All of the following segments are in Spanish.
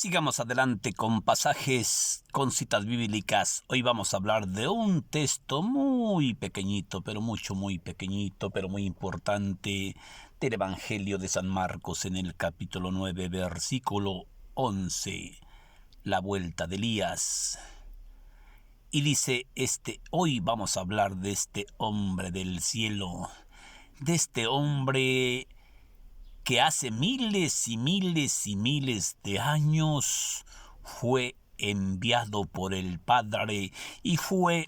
Sigamos adelante con pasajes, con citas bíblicas. Hoy vamos a hablar de un texto muy pequeñito, pero muy pequeñito, pero muy importante, del Evangelio de San Marcos en el capítulo 9, versículo 11, la vuelta de Elías. Y dice, hoy vamos a hablar de este hombre del cielo, de este hombre que hace miles y miles y miles de años fue enviado por el Padre y fue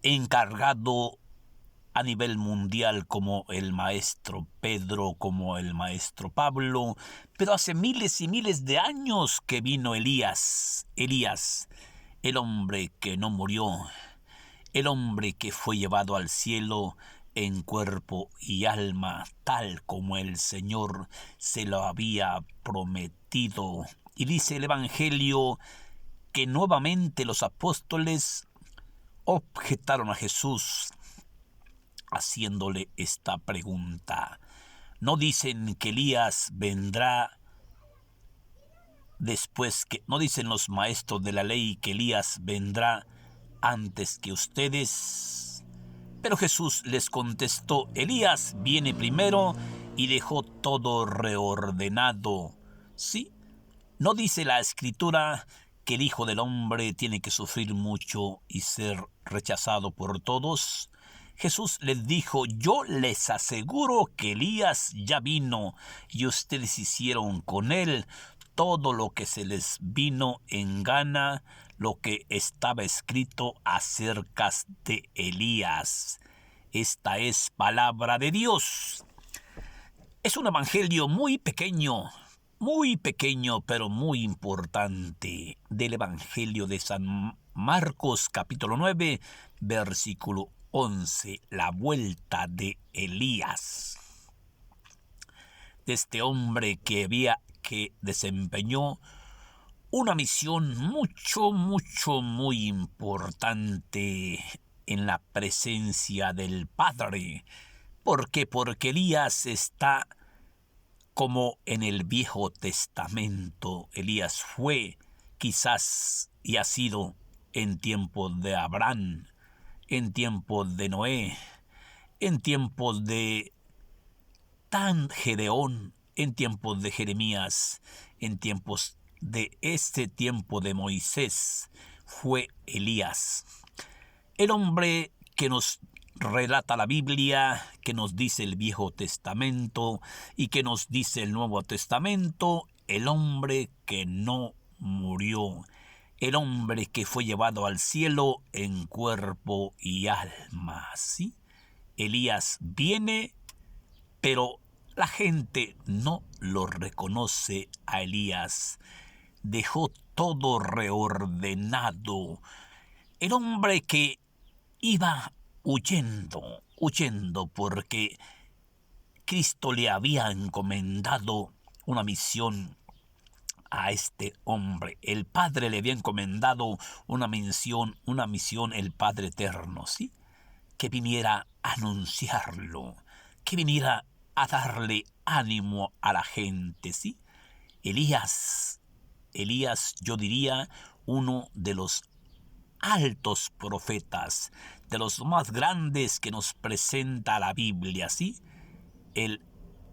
encargado a nivel mundial como el maestro Pedro, como el maestro Pablo, pero hace miles y miles de años que vino Elías, el hombre que no murió, el hombre que fue llevado al cielo en cuerpo y alma, tal como el Señor se lo había prometido. Y dice el Evangelio que nuevamente los apóstoles objetaron a Jesús haciéndole esta pregunta. No dicen que Elías vendrá después que... No dicen los maestros de la ley que Elías vendrá antes que ustedes. Pero Jesús les contestó, Elías viene primero y dejó todo reordenado. ¿Sí? ¿No dice la Escritura que el Hijo del Hombre tiene que sufrir mucho y ser rechazado por todos? Jesús les dijo, yo les aseguro que Elías ya vino y ustedes hicieron con él todo lo que se les vino en gana, lo que estaba escrito acerca de Elías. Esta es palabra de Dios. Es un evangelio muy pequeño, pero muy importante, del Evangelio de San Marcos, capítulo 9, versículo 11, la vuelta de Elías. De este hombre que desempeñó una misión muy importante en la presencia del Padre. ¿Por qué? Porque Elías está como en el Viejo Testamento. Elías fue, quizás, y ha sido en tiempos de Abraham, en tiempos de Noé, en tiempos de Gedeón, en tiempos de Jeremías, en tiempos de este tiempo de Moisés, fue Elías. El hombre que nos relata la Biblia, que nos dice el Viejo Testamento y que nos dice el Nuevo Testamento, el hombre que no murió, el hombre que fue llevado al cielo en cuerpo y alma. ¿Sí? Elías viene, pero la gente no lo reconoce a Elías. Dejó todo reordenado. El hombre que iba huyendo porque Cristo le había encomendado una misión a este hombre. El Padre le había encomendado una misión, el Padre Eterno, ¿sí? Que viniera a anunciarlo, que viniera a darle ánimo a la gente, ¿sí? Elías, yo diría, uno de los altos profetas, de los más grandes que nos presenta la Biblia, ¿sí?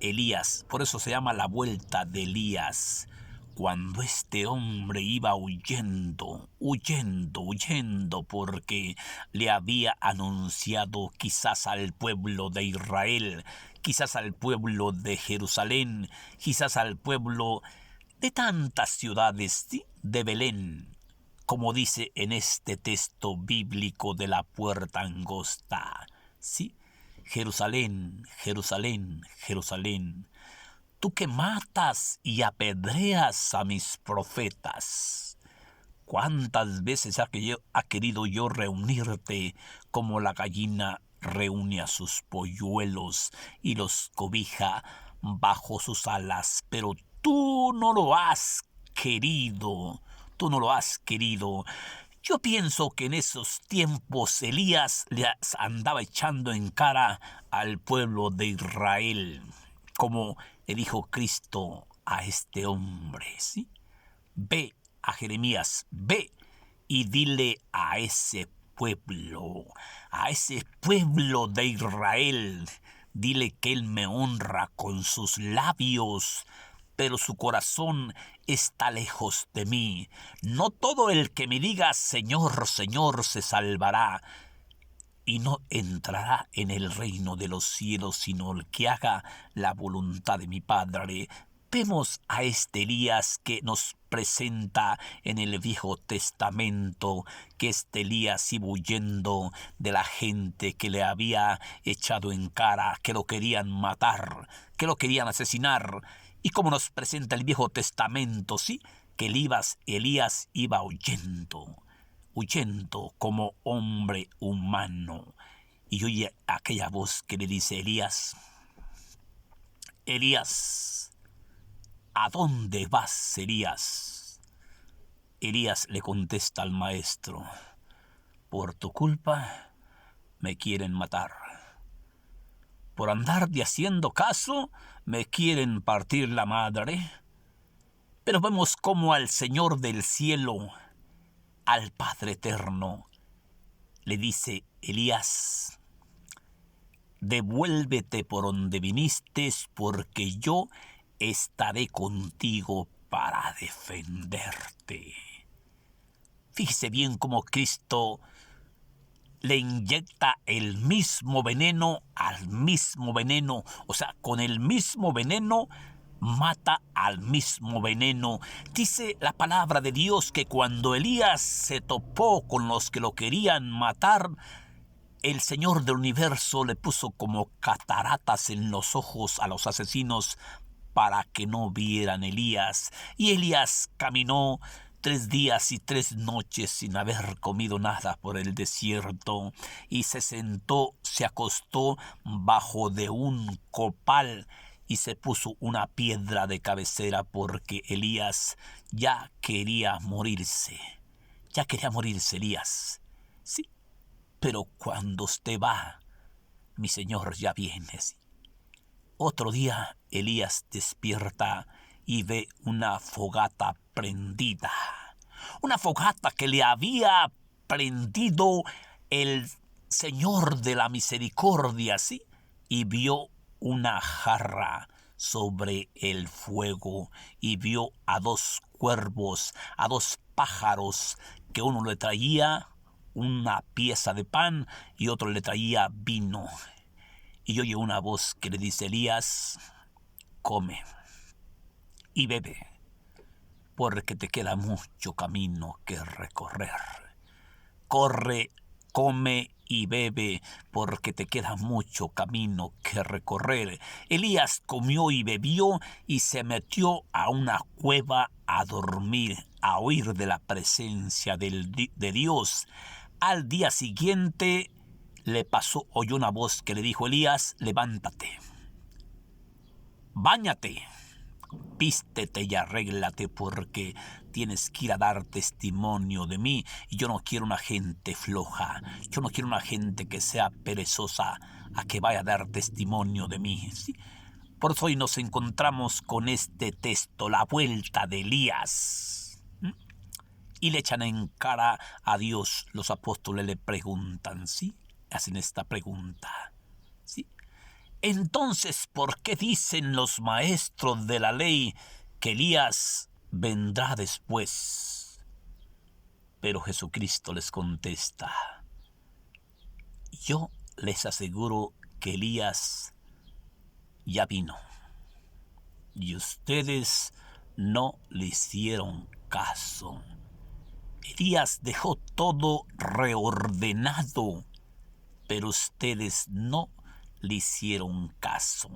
Elías, por eso se llama la vuelta de Elías. Cuando este hombre iba huyendo, porque le había anunciado quizás al pueblo de Israel, quizás al pueblo de Jerusalén, quizás al pueblo de tantas ciudades, ¿sí? De Belén, como dice en este texto bíblico de la puerta angosta, ¿sí? Jerusalén, Jerusalén, Jerusalén, tú que matas y apedreas a mis profetas. ¿Cuántas veces ha querido yo reunirte como la gallina reúne a sus polluelos y los cobija bajo sus alas? Pero tú no lo has querido. Tú no lo has querido. Yo pienso que en esos tiempos Elías le andaba echando en cara al pueblo de Israel, como le dijo Cristo a este hombre, ¿sí? ve a Jeremías, ve y dile a ese pueblo de Israel, dile que Él me honra con sus labios, pero su corazón está lejos de mí. No todo el que me diga Señor, Señor se salvará, y no entrará en el reino de los cielos, sino el que haga la voluntad de mi Padre. Vemos a este Elías que nos presenta en el Viejo Testamento, que este Elías iba huyendo de la gente que le había echado en cara, que lo querían matar, que lo querían asesinar. Y como nos presenta el Viejo Testamento, sí, que Elías iba huyendo como hombre humano. Y oye aquella voz que le dice: Elías, Elías, ¿a dónde vas, Elías? Elías le contesta al maestro: por tu culpa me quieren matar. Por andar de haciendo caso me quieren partir la madre. Pero vemos cómo al Señor del cielo, al Padre eterno, le dice: Elías, devuélvete por donde viniste, porque yo estaré contigo para defenderte. Fíjese bien cómo Cristo le inyecta el mismo veneno al mismo veneno, o sea, con el mismo veneno mata al mismo veneno. Dice la palabra de Dios que cuando Elías se topó con los que lo querían matar, el Señor del universo le puso como cataratas en los ojos a los asesinos para que no vieran a Elías. Y Elías caminó 3 días y 3 noches sin haber comido nada por el desierto, y se acostó bajo de un copal y se puso una piedra de cabecera, porque Elías ya quería morirse. Ya quería morirse Elías. Sí, pero cuando usted va, mi Señor ya viene. ¿Sí? Otro día Elías despierta y ve una fogata prendida. Una fogata que le había prendido el Señor de la misericordia, ¿sí? Y vio una jarra sobre el fuego, y vio a 2 cuervos, a 2 pájaros, que uno le traía una pieza de pan y otro le traía vino. Y oye una voz que le dice: Elías, come y bebe, porque te queda mucho camino que recorrer. Corre, come y bebe, porque te queda mucho camino que recorrer. Elías comió y bebió y se metió a una cueva a dormir, a huir de la presencia de Dios. Al día siguiente oyó una voz que le dijo: Elías, levántate, báñate, vístete y arréglate, porque tienes que ir a dar testimonio de mí. Y yo no quiero una gente floja, yo no quiero una gente que sea perezosa a que vaya a dar testimonio de mí. ¿Sí? Por eso hoy nos encontramos con este texto, la vuelta de Elías. Y le echan en cara a Dios. Los apóstoles le preguntan, ¿sí? Hacen esta pregunta, ¿sí? Entonces, ¿por qué dicen los maestros de la ley que Elías vendrá después? Pero Jesucristo les contesta: yo les aseguro que Elías ya vino, y ustedes no le hicieron caso. Elías dejó todo reordenado, pero ustedes no le hicieron caso.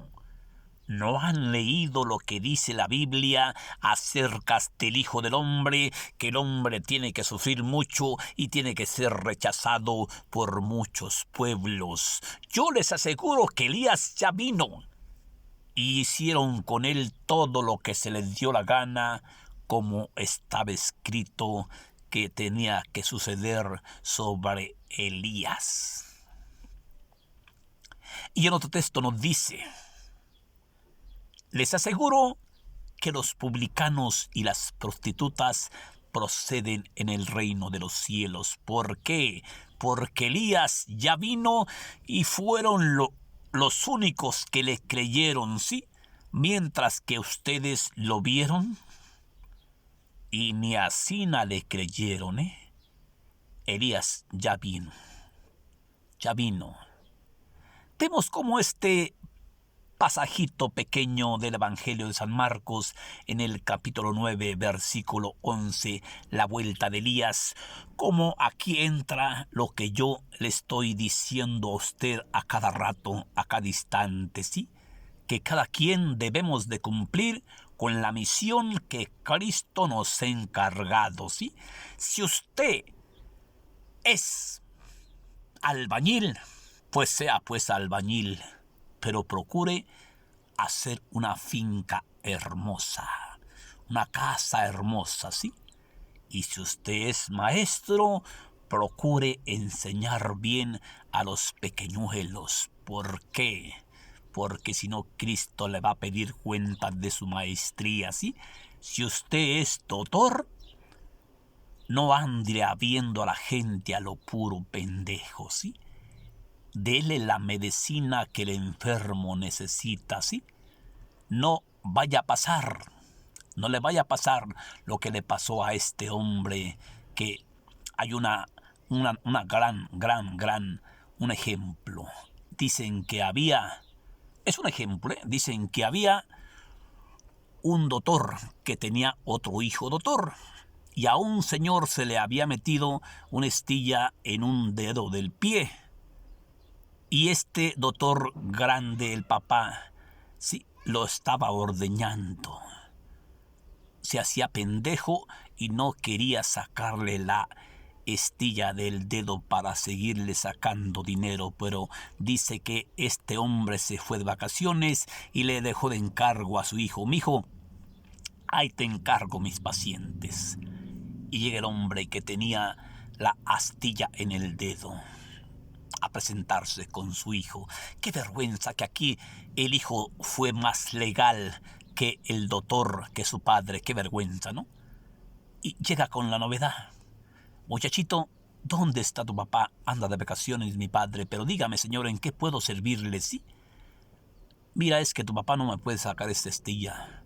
¿No han leído lo que dice la Biblia acerca del Hijo del Hombre? Que el hombre tiene que sufrir mucho y tiene que ser rechazado por muchos pueblos. Yo les aseguro que Elías ya vino, y hicieron con él todo lo que se les dio la gana, como estaba escrito que tenía que suceder sobre Elías. Y en otro texto nos dice: les aseguro que los publicanos y las prostitutas proceden en el reino de los cielos. ¿Por qué? Porque Elías ya vino y fueron los únicos que le creyeron, ¿sí? Mientras que ustedes lo vieron y ni así le creyeron, ¿eh? Elías ya vino, ya vino. Vemos cómo este pasajito pequeño del Evangelio de San Marcos, en el capítulo 9, versículo 11, la vuelta de Elías, como aquí entra lo que yo le estoy diciendo a usted a cada rato, a cada instante, ¿sí? Que cada quien debemos de cumplir con la misión que Cristo nos ha encargado, ¿sí? Si usted es albañil, pues sea pues albañil, pero procure hacer una finca hermosa, una casa hermosa, ¿sí? Y si usted es maestro, procure enseñar bien a los pequeñuelos. ¿Por qué? Porque si no, Cristo le va a pedir cuenta de su maestría, ¿sí? Si usted es doctor, no ande viendo a la gente a lo puro pendejo, ¿sí? Dele la medicina que el enfermo necesita, ¿sí? No vaya a pasar, no le vaya a pasar lo que le pasó a este hombre, que hay un ejemplo. Dicen que había, es un ejemplo, dicen que había un doctor que tenía otro hijo doctor, y a un señor se le había metido una astilla en un dedo del pie. Y este doctor grande, el papá, sí, lo estaba ordeñando. Se hacía pendejo y no quería sacarle la astilla del dedo para seguirle sacando dinero, pero dice que este hombre se fue de vacaciones y le dejó de encargo a su hijo. Mijo, ahí te encargo mis pacientes. Y llega el hombre que tenía la astilla en el dedo a presentarse con su hijo. Qué vergüenza que aquí el hijo fue más legal que el doctor, que su padre. Qué vergüenza, ¿no? Y llega con la novedad. Muchachito, ¿dónde está tu papá? Anda de vacaciones, mi padre, pero dígame, señor, ¿en qué puedo servirle? Sí. Mira, es que tu papá no me puede sacar esta astilla.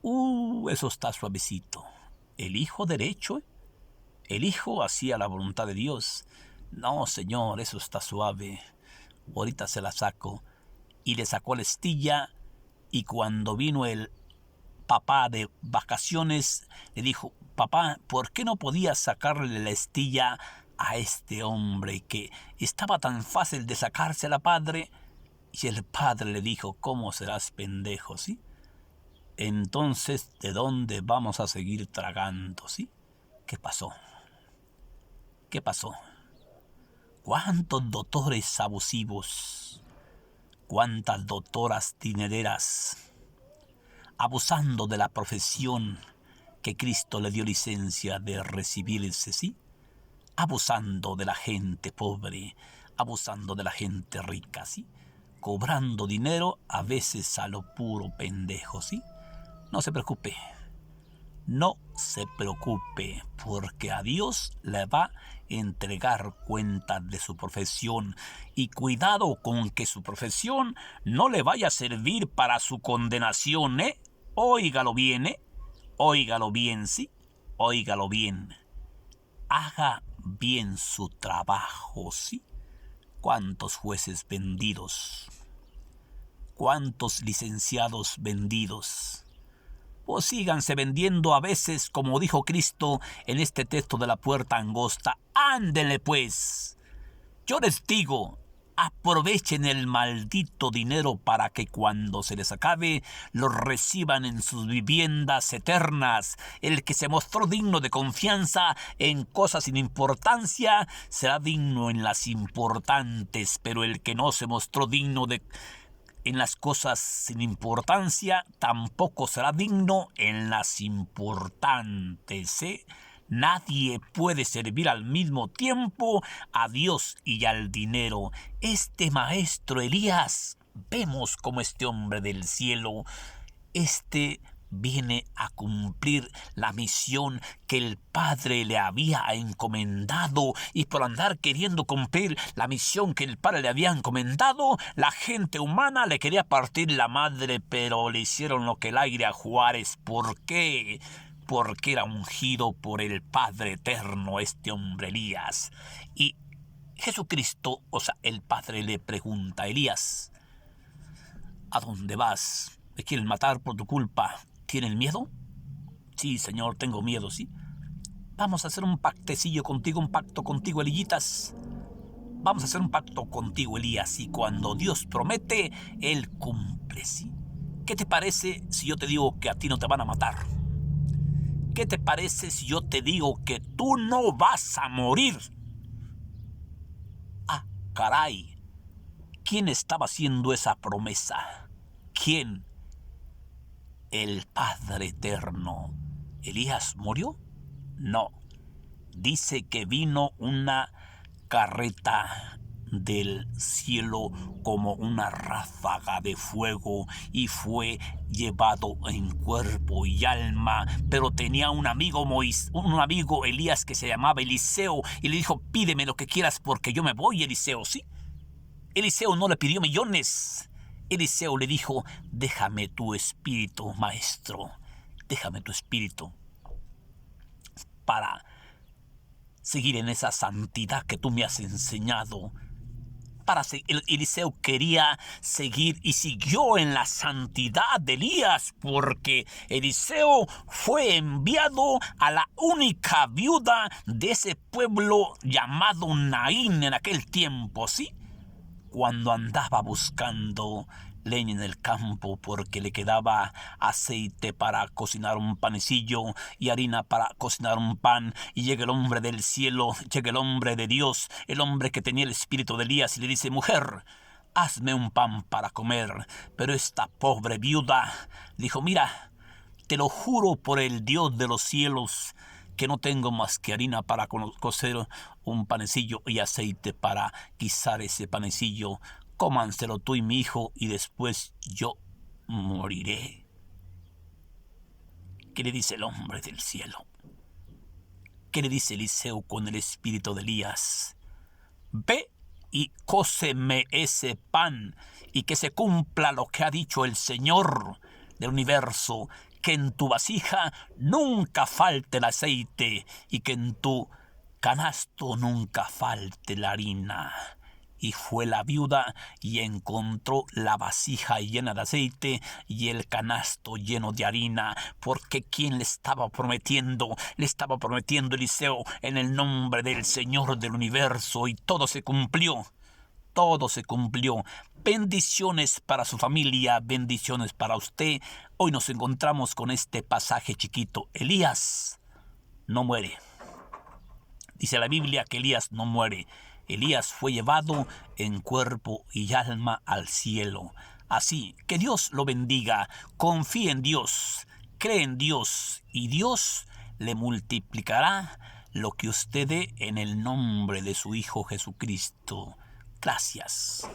Eso está suavecito. El hijo derecho, ¿eh? El hijo hacía la voluntad de Dios. No, señor, eso está suave. Ahorita se la saco. Y le sacó la astilla, y cuando vino el papá de vacaciones, le dijo: papá, ¿por qué no podías sacarle la astilla a este hombre que estaba tan fácil de sacársela, padre? Y el padre le dijo: ¿cómo serás pendejo, sí? Entonces, ¿de dónde vamos a seguir tragando, sí? ¿Qué pasó? ¿Qué pasó? ¿Cuántos doctores abusivos? ¿Cuántas doctoras dinereras? Abusando de la profesión que Cristo le dio licencia de recibirse, ¿sí? Abusando de la gente pobre, abusando de la gente rica, ¿sí? Cobrando dinero a veces a lo puro pendejo, ¿sí? No se preocupe. No se preocupe, porque a Dios le va a entregar cuenta de su profesión. Y cuidado con que su profesión no le vaya a servir para su condenación, ¿eh? Óigalo bien, ¿eh? Óigalo bien, ¿sí? Óigalo bien. Haga bien su trabajo, ¿sí? ¿Cuántos jueces vendidos? ¿Cuántos licenciados vendidos? O síganse vendiendo a veces, como dijo Cristo en este texto de la puerta angosta. ¡Ándenle pues! Yo les digo, aprovechen el maldito dinero para que cuando se les acabe, lo reciban en sus viviendas eternas. El que se mostró digno de confianza en cosas sin importancia, será digno en las importantes, pero el que no se mostró digno en las cosas sin importancia, tampoco será digno en las importantes, ¿eh? Nadie puede servir al mismo tiempo a Dios y al dinero. Este maestro Elías, vemos como este hombre del cielo Este viene a cumplir la misión que el Padre le había encomendado, y por andar queriendo cumplir la misión que el Padre le había encomendado, la gente humana le quería partir la madre, pero le hicieron lo que el aire a Juárez. ¿Por qué? Porque era ungido por el Padre Eterno este hombre Elías. Y Jesucristo, o sea, el Padre le pregunta a Elías: ¿a dónde vas? ¿Me quieren matar por tu culpa? ¿Tienen miedo? Sí, Señor, tengo miedo, sí. Vamos a hacer un pactecillo contigo, un pacto contigo, Elías. Vamos a hacer un pacto contigo, Elías, y cuando Dios promete, Él cumple, ¿sí? ¿Qué te parece si yo te digo que a ti no te van a matar? ¿Qué te parece si yo te digo que tú no vas a morir? Ah, caray. ¿Quién estaba haciendo esa promesa? ¿Quién? El Padre Eterno. ¿Elías murió? No. Dice que vino una carreta del cielo como una ráfaga de fuego y fue llevado en cuerpo y alma. Pero tenía un amigo Elías, que se llamaba Eliseo, y le dijo: pídeme lo que quieras porque yo me voy, Eliseo, ¿sí? Eliseo no le pidió millones. Eliseo le dijo: déjame tu espíritu, maestro, déjame tu espíritu para seguir en esa santidad que tú me has enseñado. Eliseo quería seguir y siguió en la santidad de Elías, porque Eliseo fue enviado a la única viuda de ese pueblo llamado Naín en aquel tiempo, ¿sí? Cuando andaba buscando leña en el campo porque le quedaba aceite para cocinar un panecillo y harina para cocinar un pan, y llega el hombre del cielo, llega el hombre de Dios, el hombre que tenía el espíritu de Elías, y le dice: mujer, hazme un pan para comer. Pero esta pobre viuda dijo: mira, te lo juro por el Dios de los cielos que no tengo más que harina para cocer un panecillo y aceite para guisar ese panecillo. Cómanselo tú y mi hijo, y después yo moriré. ¿Qué le dice el hombre del cielo? ¿Qué le dice Eliseo con el espíritu de Elías? Ve y cóceme ese pan, y que se cumpla lo que ha dicho el Señor del universo, que en tu vasija nunca falte el aceite y que en tu canasto nunca falte la harina. Y fue la viuda y encontró la vasija llena de aceite y el canasto lleno de harina, porque ¿quién le estaba prometiendo? Le estaba prometiendo Eliseo en el nombre del Señor del universo, y todo se cumplió. Todo se cumplió. Bendiciones para su familia, bendiciones para usted. Hoy nos encontramos con este pasaje chiquito. Elías no muere. Dice la Biblia que Elías no muere. Elías fue llevado en cuerpo y alma al cielo. Así que Dios lo bendiga. Confíe en Dios, cree en Dios, y Dios le multiplicará lo que usted dé en el nombre de su Hijo Jesucristo. Gracias.